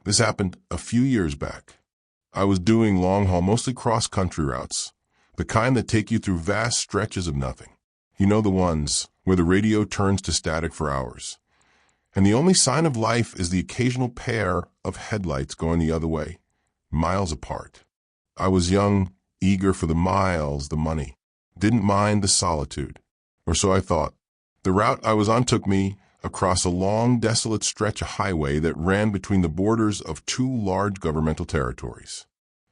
This happened a few years back. I was doing long-haul, mostly cross-country routes, the kind that take you through vast stretches of nothing. You know, the ones where the radio turns to static for hours, and the only sign of life is the occasional pair of headlights going the other way, miles apart. I was young, eager for the miles, the money, didn't mind the solitude, or so I thought. The route I was on took me across a long, desolate stretch of highway that ran between the borders of two large governmental territories.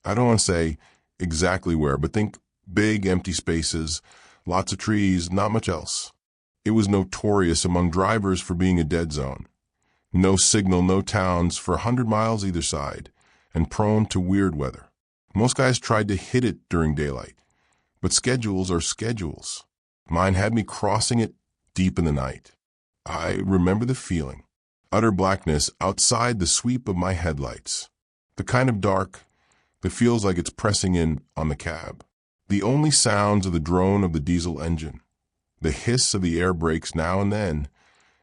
I don't want to say exactly where, but think big, empty spaces, lots of trees, not much else. It was notorious among drivers for being a dead zone. No signal, no towns for 100 miles either side, and prone to weird weather. Most guys tried to hit it during daylight, but schedules are schedules. Mine had me crossing it deep in the night. I remember the feeling. Utter blackness outside the sweep of my headlights. The kind of dark that feels like it's pressing in on the cab. The only sounds are the drone of the diesel engine, the hiss of the air brakes now and then,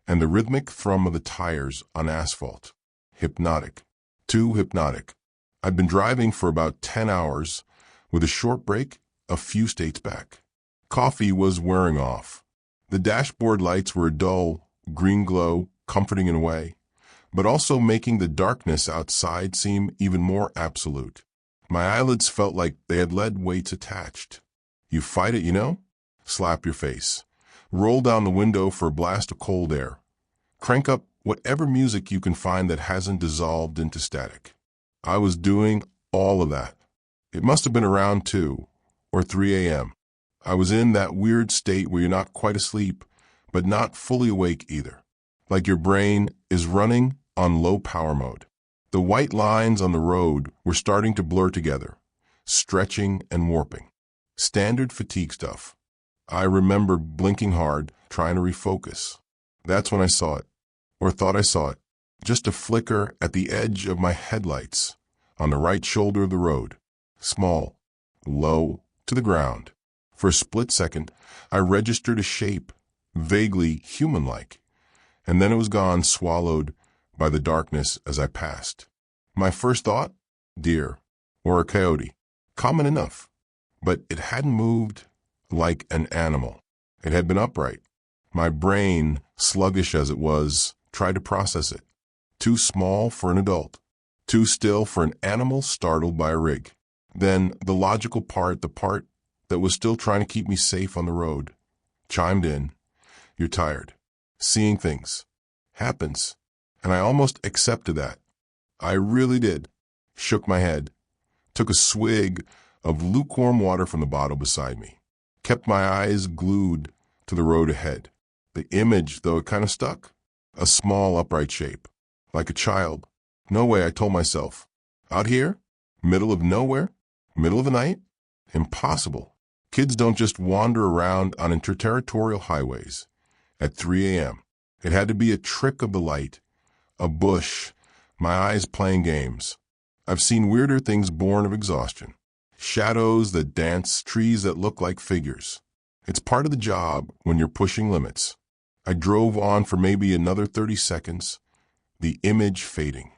and the rhythmic thrum of the tires on asphalt. Hypnotic. Too hypnotic. I'd been driving for about 10 hours, with a short break a few states back. Coffee was wearing off. The dashboard lights were a dull, green glow, comforting in a way, but also making the darkness outside seem even more absolute. My eyelids felt like they had lead weights attached. You fight it, you know? Slap your face. Roll down the window for a blast of cold air. Crank up whatever music you can find that hasn't dissolved into static. I was doing all of that. It must have been around 2 or 3 a.m. I was in that weird state where you're not quite asleep, but not fully awake either. Like your brain is running on low power mode. The white lines on the road were starting to blur together, stretching and warping. Standard fatigue stuff. I remember blinking hard, trying to refocus. That's when I saw it, or thought I saw it. Just a flicker at the edge of my headlights, on the right shoulder of the road. Small, low, to the ground. For a split second, I registered a shape, vaguely human-like, and then it was gone, swallowed by the darkness as I passed. My first thought? Deer, or a coyote. Common enough, but it hadn't moved like an animal. It had been upright. My brain, sluggish as it was, tried to process it. Too small for an adult. Too still for an animal startled by a rig. Then the logical part, the part that was still trying to keep me safe on the road, chimed in. You're tired. Seeing things. Happens. And I almost accepted that. I really did. Shook my head. Took a swig of lukewarm water from the bottle beside me. Kept my eyes glued to the road ahead. The image, though, it kind of stuck. A small, upright shape. Like a child. No way, I told myself. Out here? Middle of nowhere? Middle of the night? Impossible. Kids don't just wander around on interterritorial highways at 3 a.m. It had to be a trick of the light, a bush, my eyes playing games. I've seen weirder things born of exhaustion. Shadows that dance, trees that look like figures. It's part of the job when you're pushing limits. I drove on for maybe another 30 seconds, the image fading.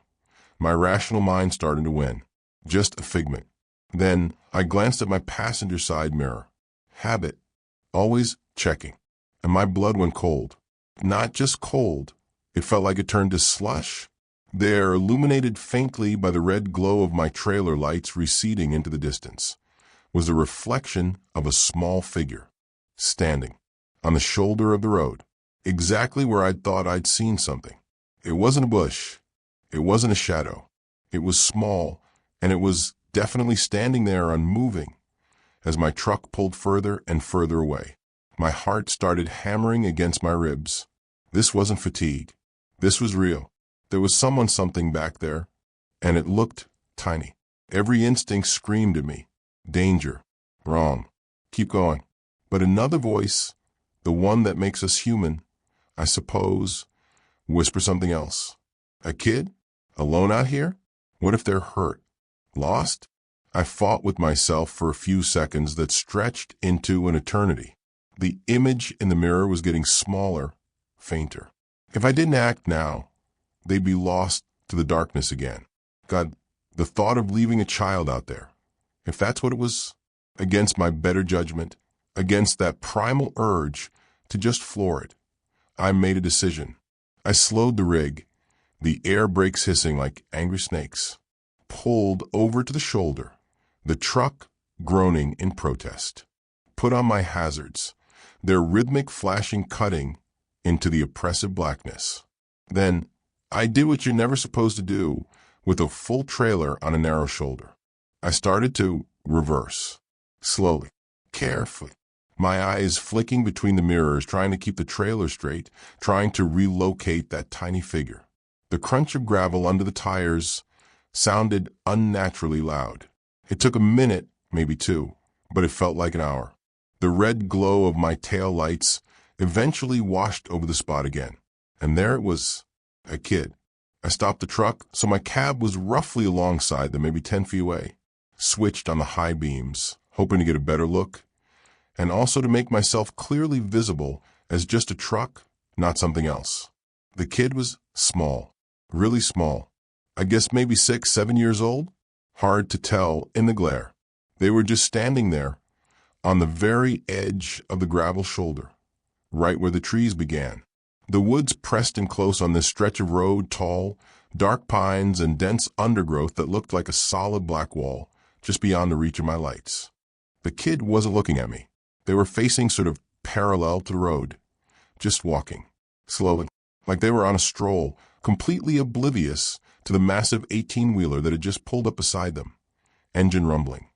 My rational mind started to win. Just a figment. Then I glanced at my passenger side mirror. Habit. Always checking. And my blood went cold. Not just cold. It felt like it turned to slush. There, illuminated faintly by the red glow of my trailer lights receding into the distance, was the reflection of a small figure, standing on the shoulder of the road, exactly where I'd thought I'd seen something. It wasn't a bush. It wasn't a shadow. It was small, and it was definitely standing there unmoving as my truck pulled further and further away. My heart started hammering against my ribs. This wasn't fatigue. This was real. There was something back there, and it looked tiny. Every instinct screamed at me. Danger. Wrong. Keep going. But another voice, the one that makes us human, I suppose, whispered something else. A kid? Alone out here? What if they're hurt? Lost? I fought with myself for a few seconds that stretched into an eternity. The image in the mirror was getting smaller, fainter. If I didn't act now, they'd be lost to the darkness again. God, the thought of leaving a child out there, if that's what it was, against my better judgment, against that primal urge to just floor it, I made a decision. I slowed the rig, the air brakes hissing like angry snakes, pulled over to the shoulder, the truck groaning in protest, put on my hazards, their rhythmic flashing cutting into the oppressive blackness. Then I did what you're never supposed to do with a full trailer on a narrow shoulder. I started to reverse, slowly, carefully, my eyes flicking between the mirrors, trying to keep the trailer straight, trying to relocate that tiny figure. The crunch of gravel under the tires sounded unnaturally loud. It took a minute, maybe two, but it felt like an hour. The red glow of my tail lights eventually washed over the spot again. And there it was, a kid. I stopped the truck, so my cab was roughly alongside them, maybe 10 feet away. Switched on the high beams, hoping to get a better look, and also to make myself clearly visible as just a truck, not something else. The kid was small, really small. I guess maybe 6, 7 years old? Hard to tell in the glare. They were just standing there, on the very edge of the gravel shoulder, right where the trees began. The woods pressed in close on this stretch of road, tall, dark pines and dense undergrowth that looked like a solid black wall, just beyond the reach of my lights. The kid wasn't looking at me. They were facing sort of parallel to the road, just walking, slowly, like they were on a stroll, completely oblivious to the massive 18-wheeler that had just pulled up beside them, engine rumbling,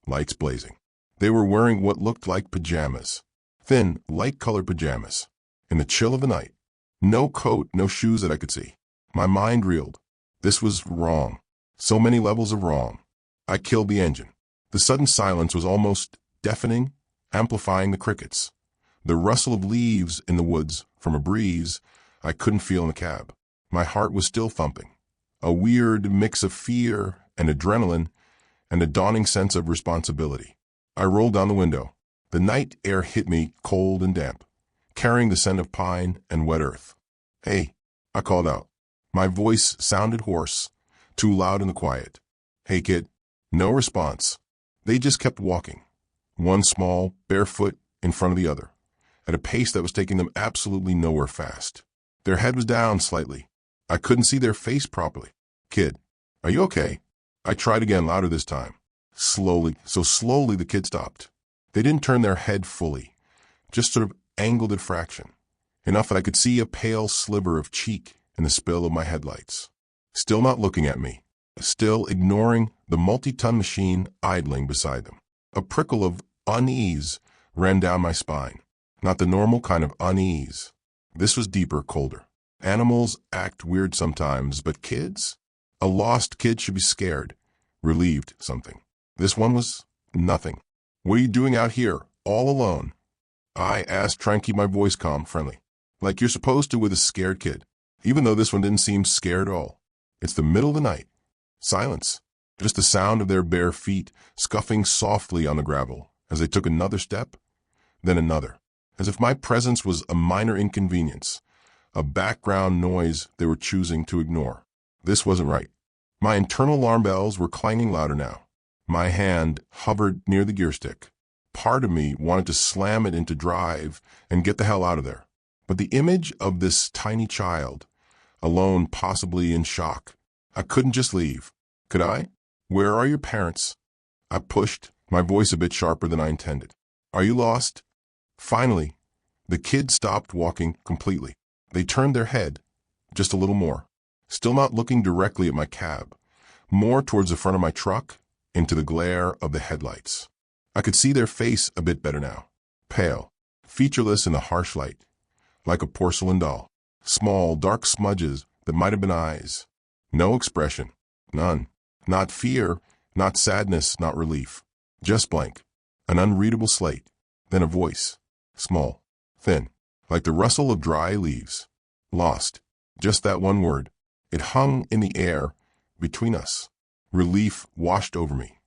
lights blazing. They were wearing what looked like pajamas, thin, light-colored pajamas, in the chill of the night. No coat, no shoes that I could see. My mind reeled. This was wrong. So many levels of wrong. I killed the engine. The sudden silence was almost deafening, amplifying the crickets. The rustle of leaves in the woods from a breeze I couldn't feel in the cab. My heart was still thumping. A weird mix of fear and adrenaline and a dawning sense of responsibility. I rolled down the window. The night air hit me cold and damp, carrying the scent of pine and wet earth. "Hey," I called out. My voice sounded hoarse, too loud in the quiet. "Hey, kid." No response. They just kept walking, one small, bare foot in front of the other, at a pace that was taking them absolutely nowhere fast. Their head was down slightly. I couldn't see their face properly. "Kid, are you okay?" I tried again, louder this time. Slowly, so slowly the kid stopped. They didn't turn their head fully, just sort of angled at fraction, enough that I could see a pale sliver of cheek in the spill of my headlights. Still not looking at me, still ignoring the multi-ton machine idling beside them. A prickle of unease ran down my spine, not the normal kind of unease. This was deeper, colder. Animals act weird sometimes, but kids? A lost kid should be scared, relieved, something. This one was nothing. "What are you doing out here, all alone?" I asked, trying to keep my voice calm, friendly, like you're supposed to with a scared kid, even though this one didn't seem scared at all. It's the middle of the night. Silence. Just the sound of their bare feet scuffing softly on the gravel as they took another step, then another, as if my presence was a minor inconvenience, a background noise they were choosing to ignore. This wasn't right. My internal alarm bells were clanging louder now. My hand hovered near the gear stick. Part of me wanted to slam it into drive and get the hell out of there. But the image of this tiny child, alone, possibly in shock, I couldn't just leave. Could I? "Where are your parents?" I pushed, my voice a bit sharper than I intended. "Are you lost?" Finally, the kid stopped walking completely. They turned their head, just a little more, still not looking directly at my cab, more towards the front of my truck, into the glare of the headlights. I could see their face a bit better now, pale, featureless in the harsh light, like a porcelain doll. Small, dark smudges that might have been eyes. No expression, none. Not fear, not sadness, not relief. Just blank, an unreadable slate. Then a voice, small, thin, like the rustle of dry leaves. "Lost." Just that one word. It hung in the air between us. Relief washed over me,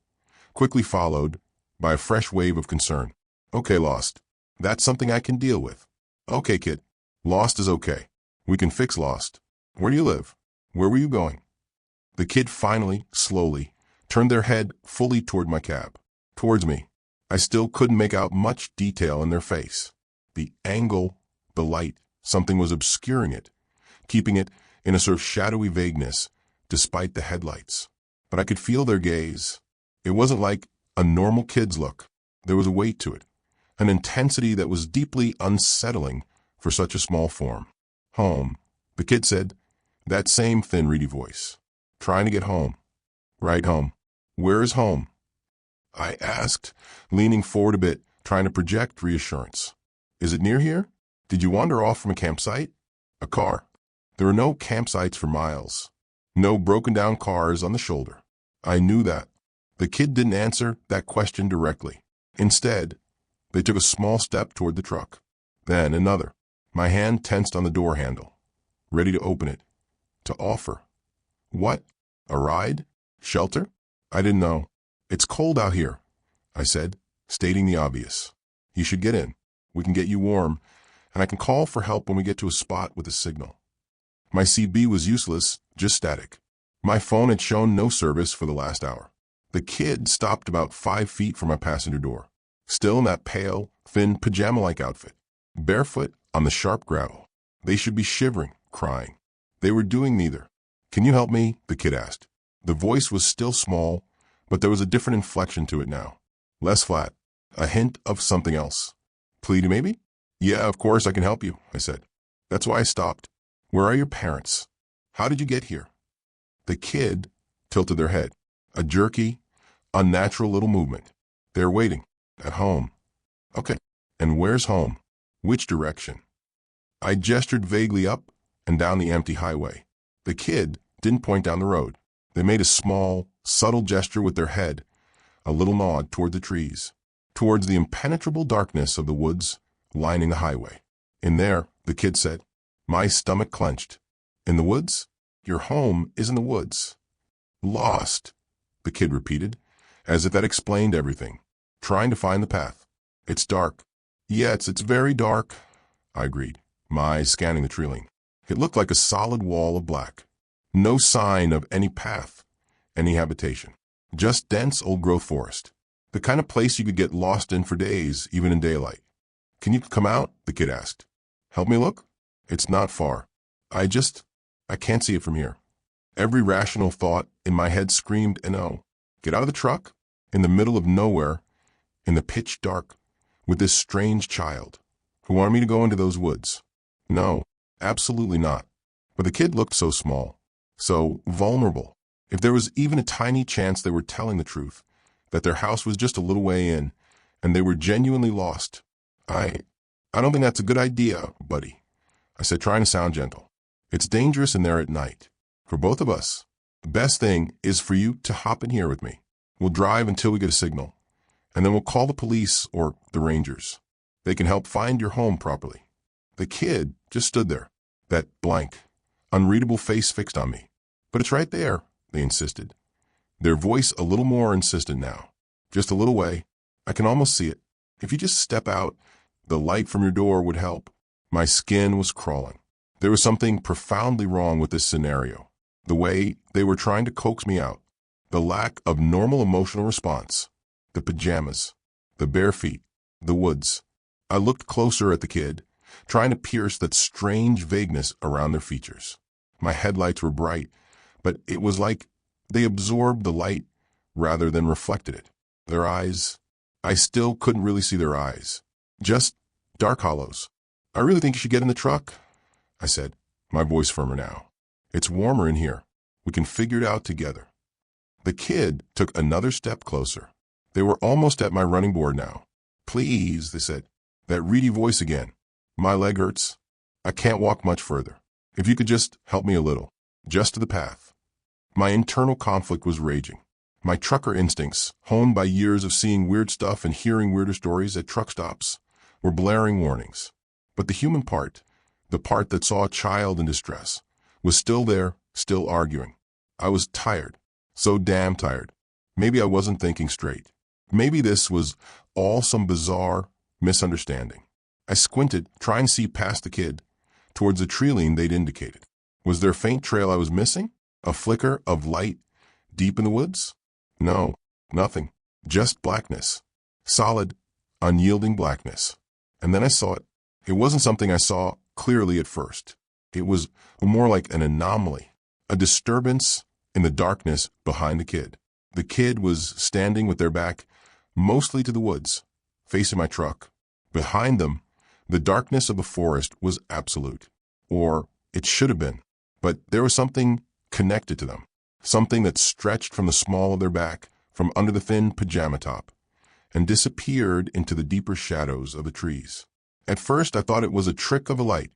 quickly followed by a fresh wave of concern. "Okay, Lost. That's something I can deal with." "Okay, kid. Lost is okay. We can fix Lost. Where do you live? Where were you going?" The kid finally, slowly, turned their head fully toward my cab. Towards me. I still couldn't make out much detail in their face. The angle, the light, something was obscuring it, keeping it in a sort of shadowy vagueness, despite the headlights. But I could feel their gaze. It wasn't like a normal kid's look. There was a weight to it, an intensity that was deeply unsettling for such a small form. Home, the kid said, that same thin, reedy voice. Trying to get home. Right home. Where is home? I asked, leaning forward a bit, trying to project reassurance. Is it near here? Did you wander off from a campsite? A car. There were no campsites for miles. No broken-down cars on the shoulder. I knew that. The kid didn't answer that question directly. Instead, they took a small step toward the truck. Then another. My hand tensed on the door handle, ready to open it, to offer. What? A ride? Shelter? I didn't know. It's cold out here, I said, stating the obvious. You should get in. We can get you warm, and I can call for help when we get to a spot with a signal. My CB was useless, just static. My phone had shown no service for the last hour. The kid stopped about 5 feet from my passenger door, still in that pale, thin, pajama-like outfit, barefoot on the sharp gravel. They should be shivering, crying. They were doing neither. Can you help me? The kid asked. The voice was still small, but there was a different inflection to it now. Less flat, a hint of something else. Pleading maybe? Yeah, of course I can help you, I said. That's why I stopped. Where are your parents? How did you get here? The kid tilted their head, a jerky, unnatural little movement. They're waiting. At home. Okay. And where's home? Which direction? I gestured vaguely up and down the empty highway. The kid didn't point down the road. They made a small, subtle gesture with their head, a little nod toward the trees, towards the impenetrable darkness of the woods lining the highway. In there, the kid said. My stomach clenched. In the woods? Your home is in the woods. Lost, the kid repeated, as if that explained everything. Trying to find the path. It's dark. Yeah, it's very dark, I agreed, my eyes scanning the tree. It looked like a solid wall of black. No sign of any path, any habitation. Just dense old-growth forest. The kind of place you could get lost in for days, even in daylight. Can you come out? The kid asked. Help me look? It's not far. I can't see it from here. Every rational thought in my head screamed no. Get out of the truck, in the middle of nowhere, in the pitch dark, with this strange child, who wanted me to go into those woods. No, absolutely not. But the kid looked so small, so vulnerable. If there was even a tiny chance they were telling the truth, that their house was just a little way in, and they were genuinely lost. I don't think that's a good idea, buddy, I said, trying to sound gentle. It's dangerous in there at night. For both of us. The best thing is for you to hop in here with me. We'll drive until we get a signal, and then we'll call the police or the rangers. They can help find your home properly. The kid just stood there, that blank, unreadable face fixed on me. But it's right there, they insisted. Their voice a little more insistent now. Just a little way. I can almost see it. If you just step out, the light from your door would help. My skin was crawling. There was something profoundly wrong with this scenario. The way they were trying to coax me out. The lack of normal emotional response. The pajamas. The bare feet. The woods. I looked closer at the kid, trying to pierce that strange vagueness around their features. My headlights were bright, but it was like they absorbed the light rather than reflected it. Their eyes, I still couldn't really see their eyes. Just dark hollows. I really think you should get in the truck, I said, my voice firmer now. It's warmer in here. We can figure it out together. The kid took another step closer. They were almost at my running board now. Please, they said. That reedy voice again. My leg hurts. I can't walk much further. If you could just help me a little. Just to the path. My internal conflict was raging. My trucker instincts, honed by years of seeing weird stuff and hearing weirder stories at truck stops, were blaring warnings. But the human part, the part that saw a child in distress, was still there, still arguing. I was tired. So damn tired. Maybe I wasn't thinking straight. Maybe this was all some bizarre misunderstanding. I squinted, trying to see past the kid, towards the tree line they'd indicated. Was there a faint trail I was missing? A flicker of light deep in the woods? No, nothing. Just blackness. Solid, unyielding blackness. And then I saw it. It wasn't something I saw clearly at first. It was more like an anomaly, a disturbance in the darkness behind the kid. The kid was standing with their back mostly to the woods, facing my truck. Behind them, the darkness of the forest was absolute. Or it should have been. But there was something connected to them. Something that stretched from the small of their back, from under the thin pajama top, and disappeared into the deeper shadows of the trees. At first, I thought it was a trick of a light,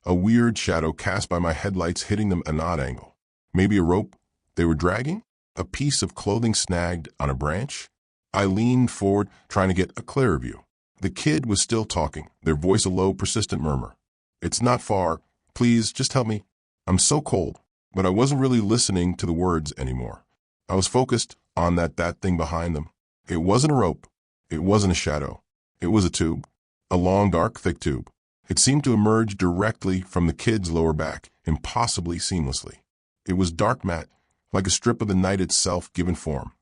a weird shadow cast by my headlights hitting them at an odd angle. Maybe a rope they were dragging? A piece of clothing snagged on a branch? I leaned forward, trying to get a clearer view. The kid was still talking, their voice a low, persistent murmur. "It's not far. Please, just help me. I'm so cold." But I wasn't really listening to the words anymore. I was focused on that thing behind them. It wasn't a rope. It wasn't a shadow. It was a tube. A long, dark, thick tube. It seemed to emerge directly from the kid's lower back, impossibly seamlessly. It was dark matte, like a strip of the night itself given form,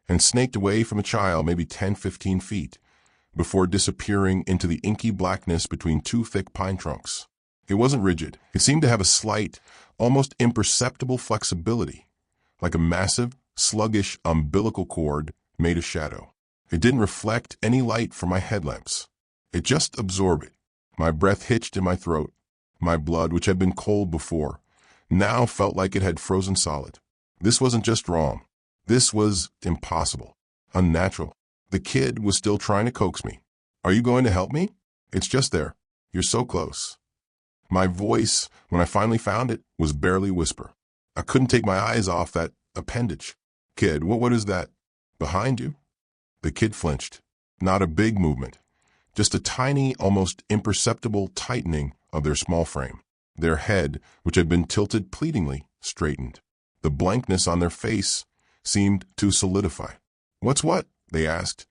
and snaked away from the child maybe 10-15 feet, before disappearing into the inky blackness between two thick pine trunks. It wasn't rigid. It seemed to have a slight, almost imperceptible flexibility, like a massive, sluggish umbilical cord made of shadow. It didn't reflect any light from my headlamps. It just absorbed it. My breath hitched in my throat. My blood, which had been cold before, now felt like it had frozen solid. This wasn't just wrong. This was impossible, unnatural. The kid was still trying to coax me. "Are you going to help me? It's just there. You're so close." My voice, when I finally found it, was barely a whisper. I couldn't take my eyes off that appendage. "Kid, what is that? Behind you?" The kid flinched. Not a big movement. Just a tiny, almost imperceptible tightening of their small frame. Their head, which had been tilted pleadingly, straightened. The blankness on their face seemed to solidify. "What's what?" they asked,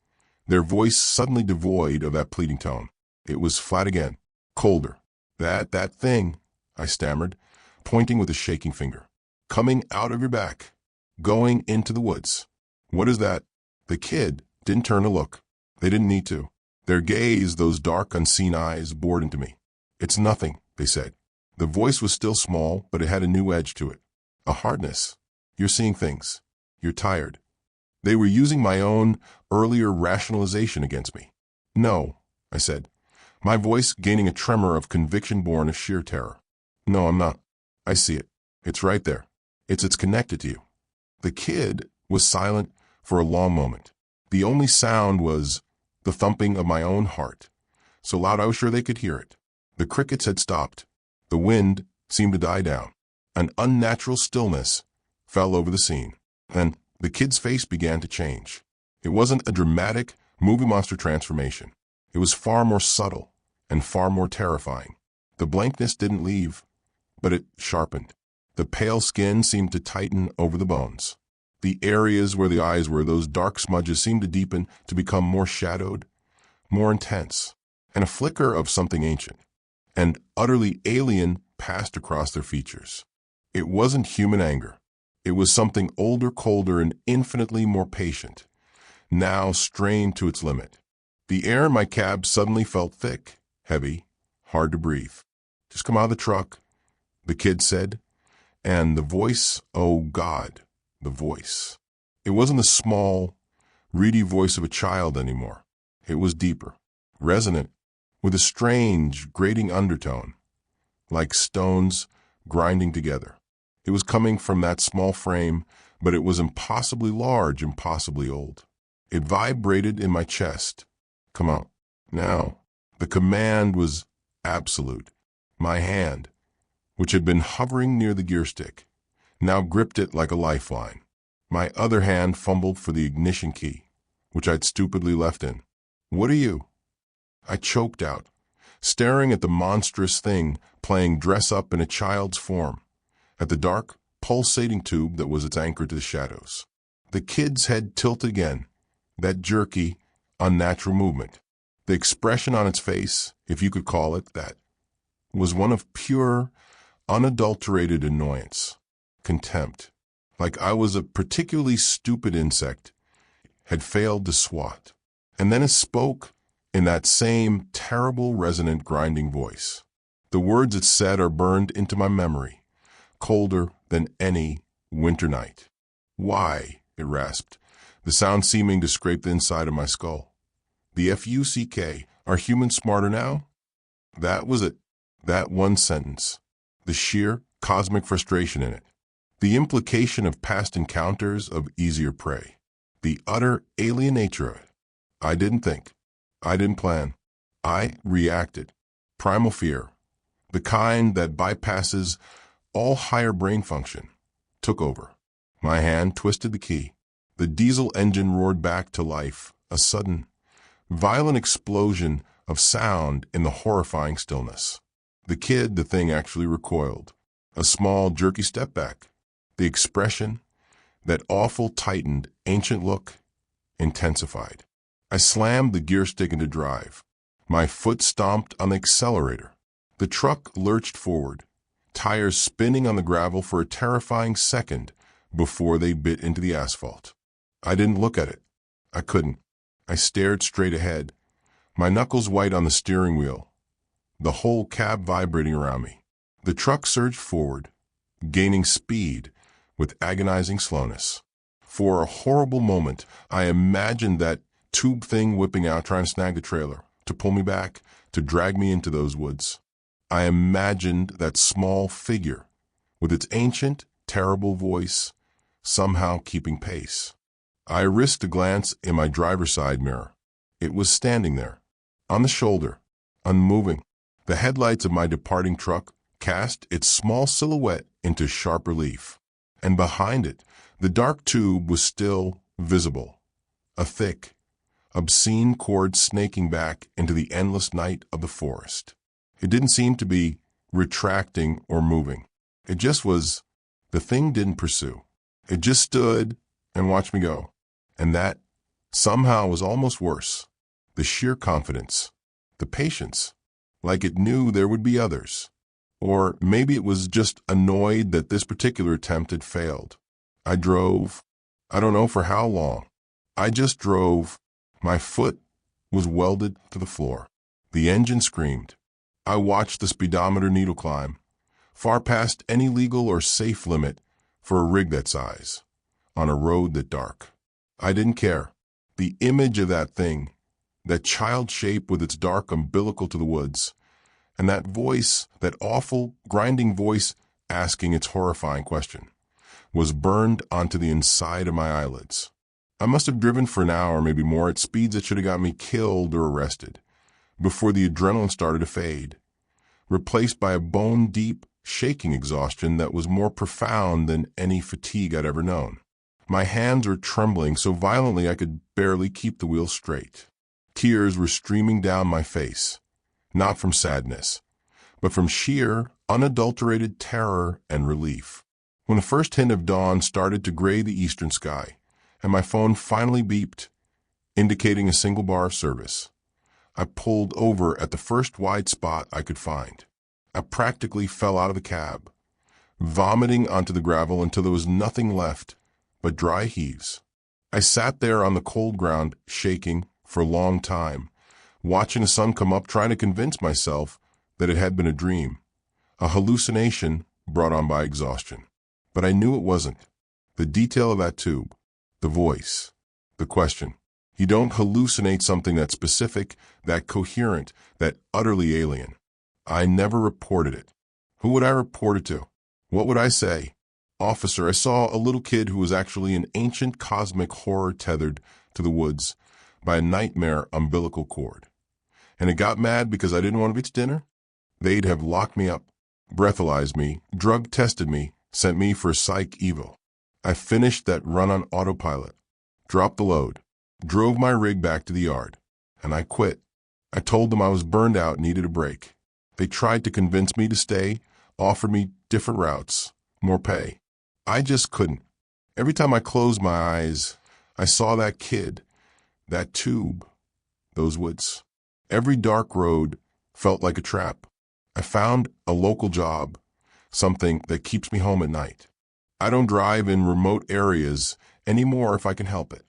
their voice suddenly devoid of that pleading tone. It was flat again, colder. That thing," I stammered, pointing with a shaking finger. "Coming out of your back. Going into the woods." "What is that?" The kid didn't turn to look. They didn't need to. Their gaze, those dark, unseen eyes, bored into me. "It's nothing," they said. The voice was still small, but it had a new edge to it. A hardness. "You're seeing things. You're tired." They were using my own earlier rationalization against me. "No," I said, my voice gaining a tremor of conviction born of sheer terror. "No, I'm not. I see it. It's right there. It's connected to you." The kid was silent for a long moment. The only sound was the thumping of my own heart, so loud I was sure they could hear it. The crickets had stopped. The wind seemed to die down. An unnatural stillness fell over the scene. Then the kid's face began to change. It wasn't a dramatic movie monster transformation. It was far more subtle and far more terrifying. The blankness didn't leave, but it sharpened. The pale skin seemed to tighten over the bones. The areas where the eyes were, those dark smudges, seemed to deepen, to become more shadowed, more intense, and a flicker of something ancient and utterly alien passed across their features. It wasn't human anger. It was something older, colder, and infinitely more patient, now strained to its limit. The air in my cab suddenly felt thick, heavy, hard to breathe. "Just come out of the truck," the kid said, and the voice, oh God, the voice. It wasn't the small, reedy voice of a child anymore. It was deeper, resonant, with a strange, grating undertone, like stones grinding together. It was coming from that small frame, but it was impossibly large, impossibly old. It vibrated in my chest. "Come out. Now." The command was absolute. My hand, which had been hovering near the gear stick, now gripped it like a lifeline. My other hand fumbled for the ignition key, which I'd stupidly left in. "What are you?" I choked out, staring at the monstrous thing playing dress-up in a child's form, at the dark, pulsating tube that was its anchor to the shadows. The kid's head tilted again, that jerky, unnatural movement. The expression on its face, if you could call it that, was one of pure, unadulterated annoyance, contempt. like I was a particularly stupid insect, had failed to swat. And then it spoke in that same terrible, resonant, grinding voice. The words it said are burned into my memory, colder than any winter night. "Why?" it rasped, the sound seeming to scrape the inside of my skull. "The Fuck, are humans smarter now?" That was it. That one sentence. The sheer cosmic frustration in it. The implication of past encounters of easier prey. The utter alien nature of it. I didn't think. I didn't plan. I reacted. Primal fear, the kind that bypasses all higher brain function, took over. My hand twisted the key. The diesel engine roared back to life, a sudden, violent explosion of sound in the horrifying stillness. The thing actually recoiled. A small, jerky step back. The expression, that awful, tightened, ancient look, intensified. I slammed the gear stick into drive. My foot stomped on the accelerator. The truck lurched forward, tires spinning on the gravel for a terrifying second before they bit into the asphalt. I didn't look at it. I couldn't. I stared straight ahead, my knuckles white on the steering wheel, the whole cab vibrating around me. The truck surged forward, gaining speed with agonizing slowness. For a horrible moment, I imagined that tube thing whipping out trying to snag the trailer, to pull me back, to drag me into those woods. I imagined that small figure, with its ancient, terrible voice, somehow keeping pace. I risked a glance in my driver's side mirror. It was standing there, on the shoulder, unmoving. The headlights of my departing truck cast its small silhouette into sharp relief. And behind it, the dark tube was still visible, a thick, obscene cord snaking back into the endless night of the forest. It didn't seem to be retracting or moving. It just was. The thing didn't pursue. It just stood and watched me go. And that, somehow, was almost worse. The sheer confidence, the patience, like it knew there would be others. Or maybe it was just annoyed that this particular attempt had failed. I drove, I don't know for how long. I just drove. My foot was welded to the floor. The engine screamed. I watched the speedometer needle climb, far past any legal or safe limit for a rig that size, on a road that dark. I didn't care. The image of that thing, that child shape with its dark umbilical to the woods, and that voice, that awful, grinding voice asking its horrifying question, was burned onto the inside of my eyelids. I must have driven for an hour, maybe more, at speeds that should have got me killed or arrested, before the adrenaline started to fade, replaced by a bone-deep, shaking exhaustion that was more profound than any fatigue I'd ever known. My hands were trembling so violently I could barely keep the wheel straight. Tears were streaming down my face, not from sadness, but from sheer, unadulterated terror and relief. When the first hint of dawn started to gray the eastern sky, and my phone finally beeped, indicating a single bar of service, I pulled over at the first wide spot I could find. I practically fell out of the cab, vomiting onto the gravel until there was nothing left but dry heaves. I sat there on the cold ground, shaking, for a long time, watching the sun come up, trying to convince myself that it had been a dream, a hallucination brought on by exhaustion. But I knew it wasn't. The detail of that tube, the voice, the question. You don't hallucinate something that specific, that coherent, that utterly alien. I never reported it. Who would I report it to? What would I say? Officer, I saw a little kid who was actually an ancient cosmic horror tethered to the woods by a nightmare umbilical cord. And it got mad because I didn't want to eat dinner? They'd have locked me up, breathalyzed me, drug tested me, sent me for a psych evo. I finished that run on autopilot, dropped the load, drove my rig back to the yard, and I quit. I told them I was burned out and needed a break. They tried to convince me to stay, offered me different routes, more pay. I just couldn't. Every time I closed my eyes, I saw that kid, that tube, those woods. Every dark road felt like a trap. I found a local job, something that keeps me home at night. I don't drive in remote areas anymore if I can help it,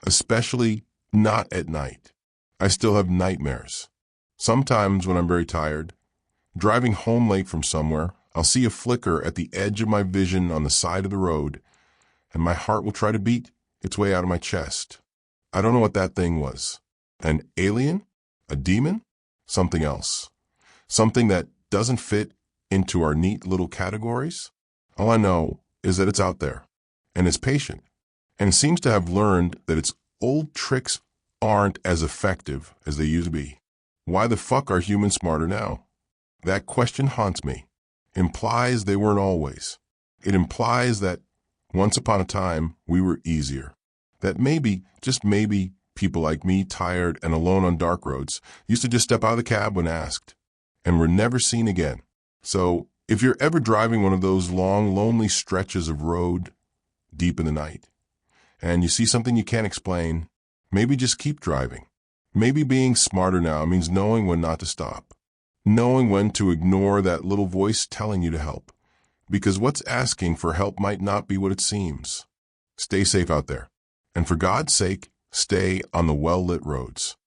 especially not at night. I still have nightmares. Sometimes when I'm very tired, driving home late from somewhere, I'll see a flicker at the edge of my vision on the side of the road, and my heart will try to beat its way out of my chest. I don't know what that thing was. An alien? A demon? Something else. Something that doesn't fit into our neat little categories? All I know is that it's out there, and it's patient, and seems to have learned that its old tricks aren't as effective as they used to be. Why the fuck are humans smarter now? That question haunts me. Implies they weren't always. It implies that once upon a time we were easier. That maybe, just maybe, people like me, tired and alone on dark roads, used to just step out of the cab when asked, and were never seen again. So, if you're ever driving one of those long, lonely stretches of road deep in the night, and you see something you can't explain, maybe just keep driving. Maybe being smarter now means knowing when not to stop. Knowing when to ignore that little voice telling you to help. Because what's asking for help might not be what it seems. Stay safe out there. And for God's sake, stay on the well-lit roads.